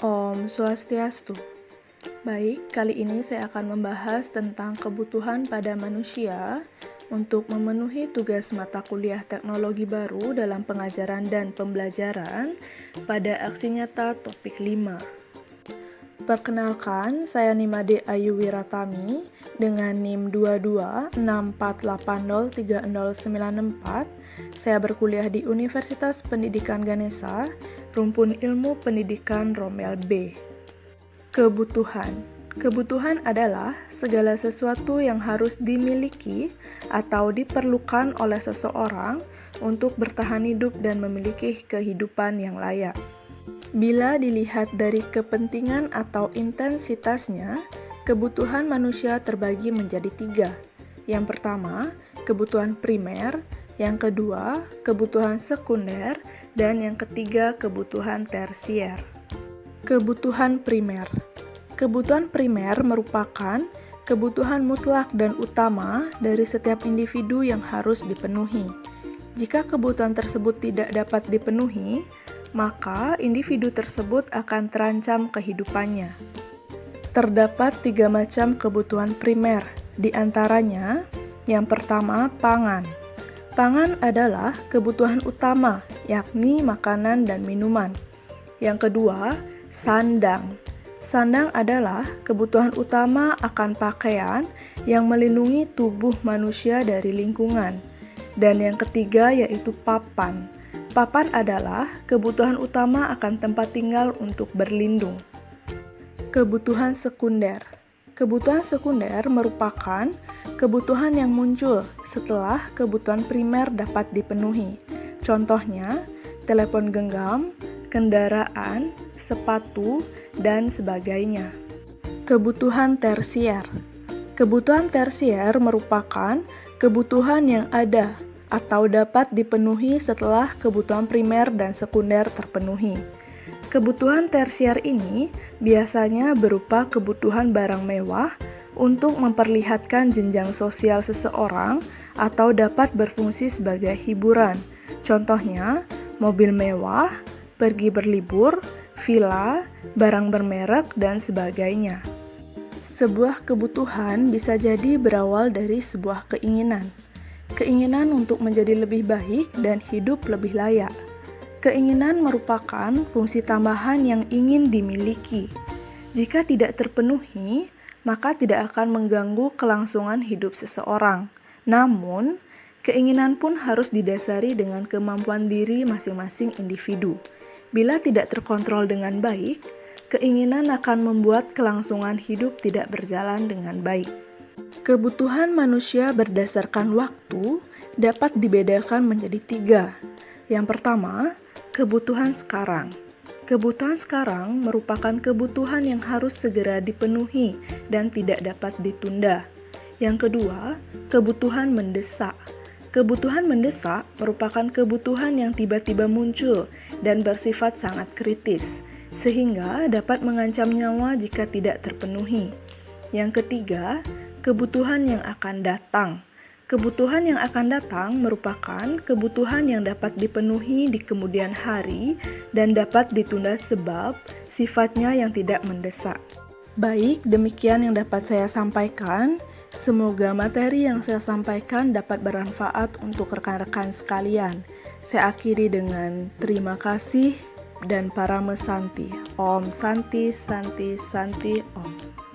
Om Swastiastu. Baik, kali ini saya akan membahas tentang kebutuhan pada manusia untuk memenuhi tugas mata kuliah teknologi baru dalam pengajaran dan pembelajaran pada aksi nyata topik 5. Perkenalkan, saya Nimade Ayu Wiratami dengan NIM 2264803094. Saya berkuliah di Universitas Pendidikan Ganesha, Rumpun Ilmu Pendidikan Rommel B. Kebutuhan adalah segala sesuatu yang harus dimiliki atau diperlukan oleh seseorang untuk bertahan hidup dan memiliki kehidupan yang layak. Bila dilihat dari kepentingan atau intensitasnya, kebutuhan manusia terbagi menjadi 3. Yang pertama, kebutuhan primer, yang kedua, kebutuhan sekunder, dan yang ketiga, kebutuhan tersier. Kebutuhan primer. Kebutuhan primer merupakan kebutuhan mutlak dan utama dari setiap individu yang harus dipenuhi. Jika kebutuhan tersebut tidak dapat dipenuhi, maka individu tersebut akan terancam kehidupannya. Terdapat 3 macam kebutuhan primer, di antaranya yang pertama pangan. Pangan adalah kebutuhan utama, yakni makanan dan minuman. Yang kedua, sandang. Sandang adalah kebutuhan utama akan pakaian yang melindungi tubuh manusia dari lingkungan. Dan yang ketiga yaitu papan. Papan adalah kebutuhan utama akan tempat tinggal untuk berlindung. Kebutuhan sekunder. Kebutuhan sekunder merupakan kebutuhan yang muncul setelah kebutuhan primer dapat dipenuhi. Contohnya, telepon genggam, kendaraan, sepatu, dan sebagainya. Kebutuhan tersier. Kebutuhan tersier merupakan kebutuhan yang ada atau dapat dipenuhi setelah kebutuhan primer dan sekunder terpenuhi. Kebutuhan tersier ini biasanya berupa kebutuhan barang mewah untuk memperlihatkan jenjang sosial seseorang atau dapat berfungsi sebagai hiburan. Contohnya, mobil mewah, pergi berlibur, villa, barang bermerek, dan sebagainya. Sebuah kebutuhan bisa jadi berawal dari sebuah keinginan. Keinginan untuk menjadi lebih baik dan hidup lebih layak. Keinginan merupakan fungsi tambahan yang ingin dimiliki. Jika tidak terpenuhi, maka tidak akan mengganggu kelangsungan hidup seseorang. Namun, keinginan pun harus didasari dengan kemampuan diri masing-masing individu. Bila tidak terkontrol dengan baik, keinginan akan membuat kelangsungan hidup tidak berjalan dengan baik. Kebutuhan manusia berdasarkan waktu dapat dibedakan menjadi 3. Yang pertama, kebutuhan sekarang. Kebutuhan sekarang merupakan kebutuhan yang harus segera dipenuhi dan tidak dapat ditunda. Yang kedua, kebutuhan mendesak. Kebutuhan mendesak merupakan kebutuhan yang tiba-tiba muncul dan bersifat sangat kritis, sehingga dapat mengancam nyawa jika tidak terpenuhi. Yang ketiga, kebutuhan yang akan datang. Kebutuhan yang akan datang merupakan kebutuhan yang dapat dipenuhi di kemudian hari dan dapat ditunda sebab sifatnya yang tidak mendesak. Baik, demikian yang dapat saya sampaikan. Semoga materi yang saya sampaikan dapat bermanfaat untuk rekan-rekan sekalian. Saya akhiri dengan terima kasih dan Parame Santi. Om Santi Santi Santi Om.